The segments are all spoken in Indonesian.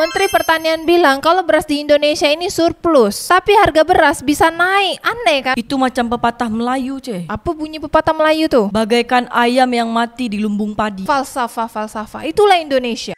Menteri Pertanian bilang kalau beras di Indonesia ini surplus, tapi harga beras bisa naik. Aneh kan? Itu macam pepatah Melayu, Apa bunyi pepatah Melayu tuh? Bagaikan ayam yang mati di lumbung padi. Falsafah. Itulah Indonesia.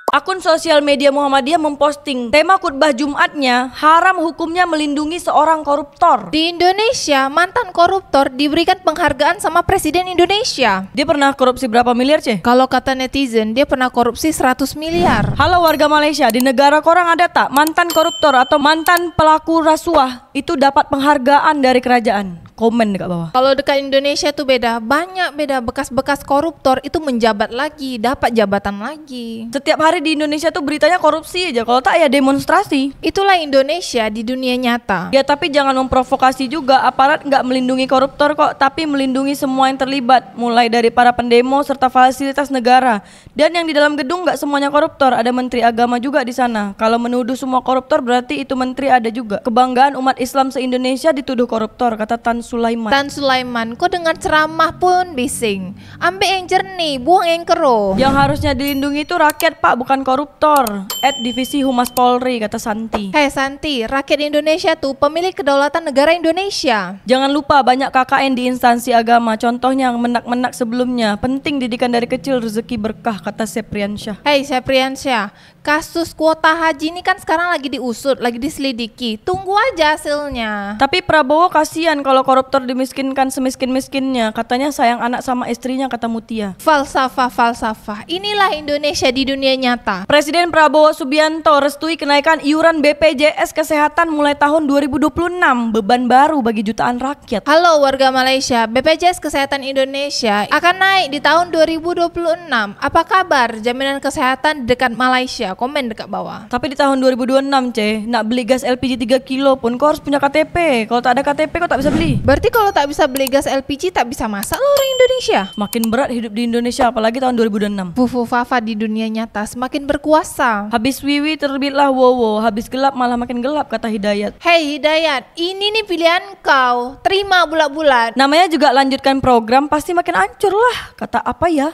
Akun sosial media Muhammadiyah memposting tema khutbah Jumatnya, haram hukumnya melindungi seorang koruptor. Di Indonesia, mantan koruptor diberikan penghargaan sama Presiden Indonesia. Dia pernah korupsi berapa miliar, Kalau kata netizen, dia pernah korupsi 100 miliar. Halo warga Malaysia, di negara korang ada tak mantan koruptor atau mantan pelaku rasuah itu dapat penghargaan dari kerajaan? Komen dekat bawah. Kalau dekat Indonesia tuh beda, banyak beda. Bekas-bekas koruptor itu menjabat lagi, dapat jabatan lagi. Setiap hari di Indonesia tuh beritanya korupsi aja, kalau tak ya demonstrasi. Itulah Indonesia di dunia nyata. Ya tapi jangan memprovokasi juga, aparat nggak melindungi koruptor kok, tapi melindungi semua yang terlibat, mulai dari para pendemo serta fasilitas negara. Dan yang di dalam gedung nggak semuanya koruptor, ada menteri agama juga di sana. Kalau menuduh semua koruptor berarti itu menteri ada juga. Kebanggaan umat Islam se-Indonesia dituduh koruptor, kata Tan Sulaiman. Tan Sulaiman, kok dengar ceramah pun bising. Ambil yang jernih, buang yang keruh. Yang harusnya dilindungi itu rakyat pak, bukan koruptor. Divisi Humas Polri, kata Santi. Hei Santi, rakyat Indonesia tuh pemilik kedaulatan negara Indonesia. Jangan lupa banyak KKN di instansi agama, contohnya yang menak-menak sebelumnya. Penting didikan dari kecil, rezeki berkah, kata Sepriansyah. Hei Sepriansyah, kasus kuota haji ini kan sekarang lagi diusut, lagi diselidiki. Tunggu aja hasilnya. Tapi Prabowo kasihan kalau koruptor dimiskinkan semiskin-miskinnya. Katanya sayang anak sama istrinya, kata Mutia. Falsafah. Inilah Indonesia di dunia nyata. Presiden Prabowo Subianto restui kenaikan iuran BPJS Kesehatan mulai tahun 2026. Beban baru bagi jutaan rakyat. Halo warga Malaysia, BPJS Kesehatan Indonesia akan naik di tahun 2026. Apa kabar jaminan kesehatan dekat Malaysia? Komen dekat bawah. Tapi di tahun 2026 nak beli gas LPG 3 kilo pun kau harus punya KTP. Kalau tak ada KTP kau tak bisa beli. Berarti kalau tak bisa beli gas LPG tak bisa masak loh orang Indonesia. Makin berat hidup di Indonesia apalagi tahun 2026. Fafa di dunia nyata semakin berkuasa. Habis wiwi terbitlah wowo, habis gelap malah makin gelap, kata Hidayat. Hei Hidayat, ini nih pilihan kau. Terima bulat-bulat. Namanya juga lanjutkan program pasti makin hancur lah, kata apa ya?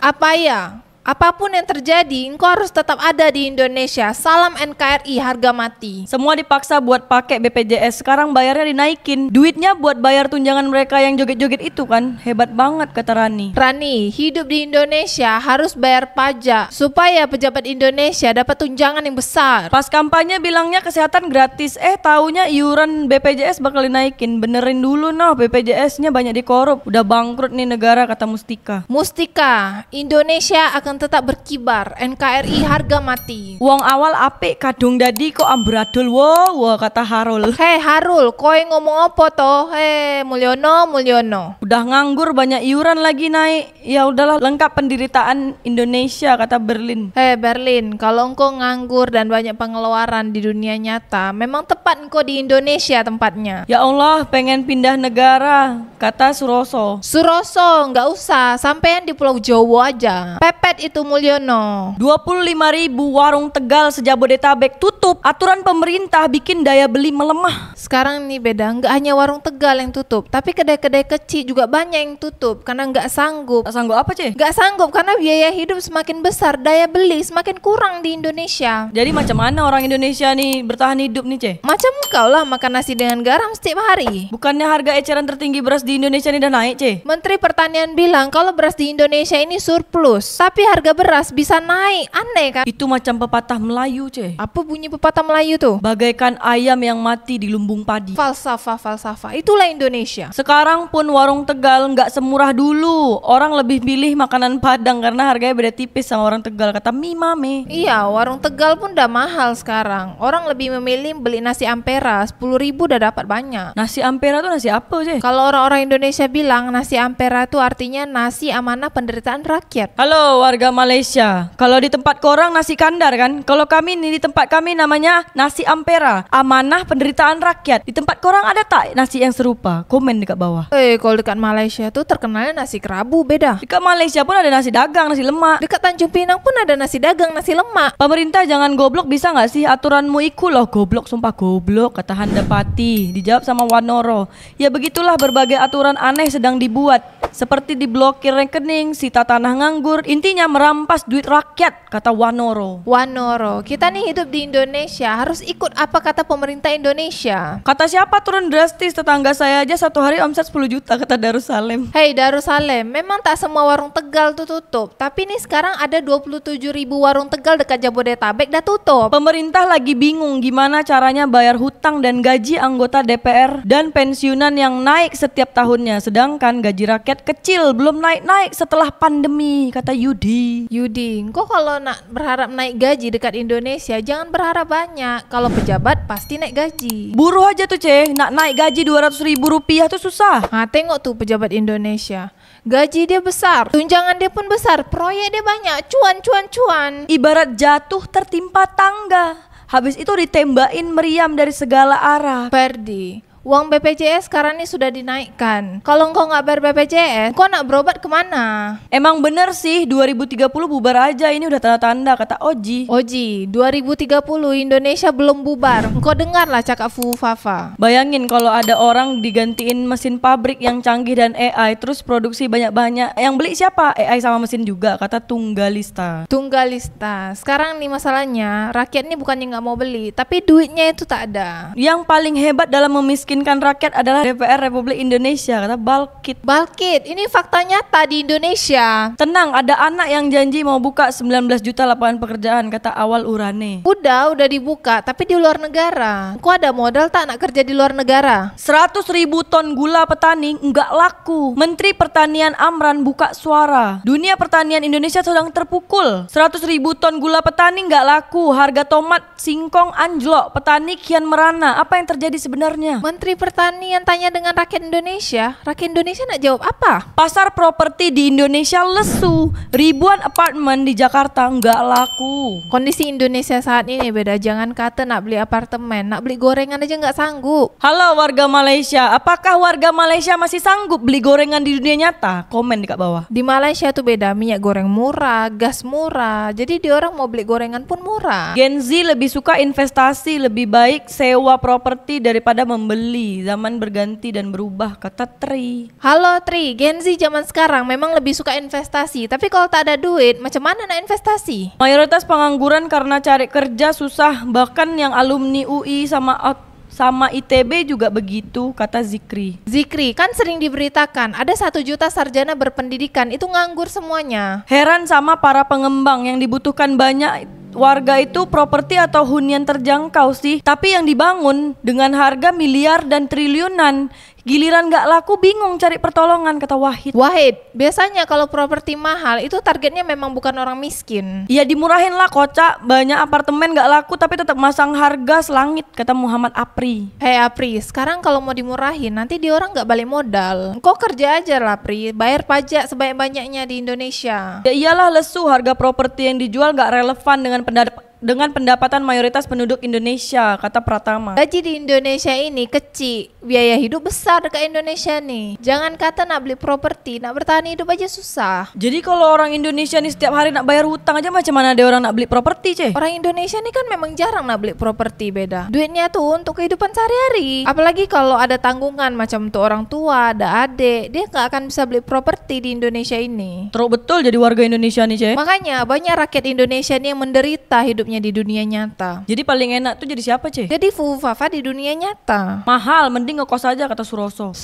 Apapun yang terjadi, engkau harus tetap ada di Indonesia. Salam NKRI harga mati. Semua dipaksa buat pakai BPJS, sekarang bayarnya dinaikin. Duitnya buat bayar tunjangan mereka yang joget-joget itu kan. Hebat banget, kata Rani. Rani, hidup di Indonesia harus bayar pajak supaya pejabat Indonesia dapat tunjangan yang besar. Pas kampanye bilangnya kesehatan gratis, taunya iuran BPJS bakal dinaikin. Benerin dulu noh, BPJS-nya banyak dikorup. Udah bangkrut nih negara, kata Mustika. Indonesia akan tetap berkibar. NKRI harga mati. Uang awal apik kadung dadi kok amburadul. Wow, kata Harul. Hei Harul, kowe ngomong apa toh? Hei Mulyono. Udah nganggur banyak iuran lagi naik. Ya udahlah lengkap penderitaan Indonesia, kata Berlin. Hei Berlin, kalau engkau nganggur dan banyak pengeluaran di dunia nyata, memang tepat engkau di Indonesia tempatnya. Ya Allah, pengen pindah negara, kata Suroso. Nggak usah, sampean di Pulau Jawa aja. Pepet itu Mulyono. 25.000 warung Tegal sejabodetabek tutup. Aturan pemerintah bikin daya beli melemah. Sekarang nih beda, nggak hanya warung Tegal yang tutup, tapi kedai-kedai kecil juga banyak yang tutup karena nggak sanggup. Tak sanggup apa Nggak sanggup karena biaya hidup semakin besar, daya beli semakin kurang di Indonesia. Jadi macam mana orang Indonesia nih bertahan hidup nih Macam kau lah makan nasi dengan garam setiap hari. Bukannya harga eceran tertinggi beras di Indonesia ini udah naik Menteri Pertanian bilang kalau beras di Indonesia ini surplus, tapi harga beras bisa naik. Aneh kan? Itu macam pepatah Melayu Apa bunyi pepatah Melayu tuh? Bagaikan ayam yang mati di lumbung padi. Falsafah. Itulah Indonesia. Sekarang pun warung Tegal nggak semurah dulu. Orang lebih pilih makanan Padang karena harganya beda tipis sama orang Tegal, kata Mimame. Iya, warung Tegal pun udah mahal sekarang. Orang lebih memilih beli nasi Ampera, 10.000 udah dapat banyak. Nasi Ampera tuh nasi apa Kalau orang-orang Indonesia bilang nasi Ampera itu artinya nasi amanah penderitaan rakyat. Halo warga warga Malaysia. Kalau di tempat korang nasi kandar kan? Kalau kami nih di tempat kami namanya nasi ampera. Amanah penderitaan rakyat. Di tempat korang ada tak nasi yang serupa? Komen dekat bawah. Kalau dekat Malaysia tuh terkenalnya nasi kerabu beda. Dekat Malaysia pun ada nasi dagang, nasi lemak. Dekat Tanjung Pinang pun ada nasi dagang, nasi lemak. Pemerintah jangan goblok bisa gak sih? Aturanmu iku loh goblok, sumpah goblok, kata Handapati. Dijawab sama Wanoro. Ya begitulah berbagai aturan aneh sedang dibuat. Seperti diblokir rekening, sita tanah nganggur. Intinya merampas duit rakyat, kata Wanoro. Wanoro, kita nih hidup di Indonesia harus ikut apa kata pemerintah Indonesia. Kata siapa turun drastis? Tetangga saya aja satu hari omset 10 juta, kata Darussalam. Hei Darussalam, memang tak semua warung Tegal tuh tutup. Tapi nih sekarang ada 27.000 warung Tegal dekat Jabodetabek dah tutup. Pemerintah lagi bingung gimana caranya bayar hutang dan gaji anggota DPR dan pensiunan yang naik setiap tahunnya. Sedangkan gaji rakyat kecil belum naik-naik setelah pandemi, kata Yudi. Yudi, kok kalau nak berharap naik gaji dekat Indonesia jangan berharap banyak. Kalau pejabat pasti naik gaji. Buruh aja tuh nak naik gaji 200.000 rupiah tuh susah. Tengok tuh pejabat Indonesia. Gaji dia besar, tunjangan dia pun besar, proyek dia banyak, cuan. Ibarat jatuh tertimpa tangga, habis itu ditembakin meriam dari segala arah. Ferdi, uang BPJS sekarang ini sudah dinaikkan. Kalau engkau nggak bayar BPJS, engkau nak berobat kemana? Emang bener sih 2030 bubar aja, ini udah tanda-tanda, kata Oji. Oji, 2030 Indonesia belum bubar. Engkau dengarlah cakap Fu Fafa. Bayangin kalau ada orang digantiin mesin pabrik yang canggih dan AI, terus produksi banyak-banyak. Yang beli siapa? AI sama mesin juga, kata Tunggalista. Tunggalista. Sekarang nih masalahnya, rakyat ini bukannya nggak mau beli, tapi duitnya itu tak ada. Yang paling hebat dalam memiskinkan rakyat adalah DPR Republik Indonesia, kata Balkit. Balkit, ini fakta nyata di Indonesia. Tenang, ada anak yang janji mau buka 19 juta lapangan pekerjaan, kata Awal Urane. Udah dibuka, tapi di luar negara. Kok ada modal tak nak kerja di luar negara? 100.000 ton gula petani nggak laku. Menteri Pertanian Amran buka suara. Dunia pertanian Indonesia sedang terpukul. 100.000 ton gula petani nggak laku. Harga tomat singkong anjlok. Petani kian merana. Apa yang terjadi sebenarnya? Menteri Pertanian tanya dengan rakyat Indonesia. Rakyat Indonesia nak jawab apa? Pasar properti di Indonesia lesu. Ribuan apartemen di Jakarta nggak laku. Kondisi Indonesia saat ini beda. Jangan kata nak beli apartemen, nak beli gorengan aja nggak sanggup. Halo warga Malaysia, apakah warga Malaysia masih sanggup beli gorengan di dunia nyata? Komen di kat bawah. Di Malaysia tuh beda, minyak goreng murah, gas murah. Jadi di orang mau beli gorengan pun murah. Gen Z lebih suka investasi, lebih baik sewa properti daripada membeli. Zaman berganti dan berubah, kata Tri. Halo Tri, Gen Z zaman sekarang memang lebih suka investasi. Tapi kalau tak ada duit, macam mana nak investasi? Mayoritas pengangguran karena cari kerja susah. Bahkan yang alumni UI sama ITB juga begitu, kata Zikri. Zikri, kan sering diberitakan ada 1 juta sarjana berpendidikan, itu nganggur semuanya. Heran sama para pengembang yang dibutuhkan banyak warga itu properti atau hunian terjangkau sih. Tapi yang dibangun dengan harga miliar dan triliunan. Giliran gak laku bingung cari pertolongan, kata Wahid. Wahid, biasanya kalau properti mahal itu targetnya memang bukan orang miskin. Ya dimurahin lah kocak, banyak apartemen gak laku tapi tetap masang harga selangit, kata Muhammad Apri. Hei Apri, sekarang kalau mau dimurahin nanti di orang gak balik modal. Kau kerja aja lah Pri, bayar pajak sebanyak-banyaknya di Indonesia. Ya iyalah lesu, harga properti yang dijual gak relevan dengan pendapatan mayoritas penduduk Indonesia, kata Pratama. Gaji di Indonesia ini kecil, biaya hidup besar dekat Indonesia nih. Jangan kata nak beli properti, nak bertahan hidup aja susah. Jadi kalau orang Indonesia nih setiap hari nak bayar hutang aja, macam mana ada orang nak beli properti, Orang Indonesia nih kan memang jarang nak beli properti, beda. Duitnya tuh untuk kehidupan sehari-hari. Apalagi kalau ada tanggungan macam untuk orang tua, ada adik, dia gak akan bisa beli properti di Indonesia ini. Teruk betul jadi warga Indonesia nih, Makanya banyak rakyat Indonesia nih yang menderita hidupnya di dunia nyata. Jadi paling enak tuh jadi siapa, Jadi Fu Fafa di dunia nyata. Mahal, mending ngekos aja, kata Suroso.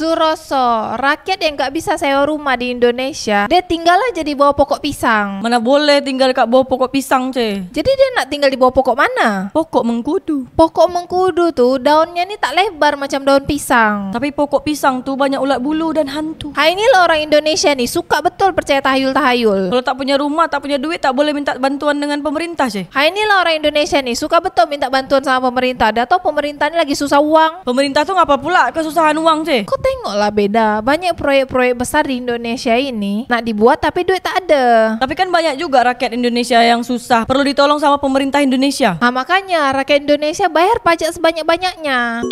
Rakyat yang gak bisa sewa rumah di Indonesia, dia tinggal aja di bawah pokok pisang. Mana boleh tinggal kat bawah pokok pisang, Jadi dia nak tinggal di bawah pokok mana? Pokok mengkudu. Pokok mengkudu tuh daunnya nih tak lebar macam daun pisang. Tapi pokok pisang tuh banyak ulat bulu dan hantu. Inilah orang Indonesia nih, suka betul percaya tahayul-tahayul. Kalau tak punya rumah, tak punya duit, tak boleh minta bantuan dengan pemerintah, Inilah orang Indonesia nih suka betul minta bantuan sama pemerintah. Dah tau pemerintah ini lagi susah uang. Pemerintah tuh ngapa pula kesusahan uang sih? Kau tengoklah beda, banyak proyek-proyek besar di Indonesia ini nak dibuat tapi duit tak ada. Tapi kan banyak juga rakyat Indonesia yang susah, perlu ditolong sama pemerintah Indonesia. Makanya rakyat Indonesia bayar pajak sebanyak-banyaknya.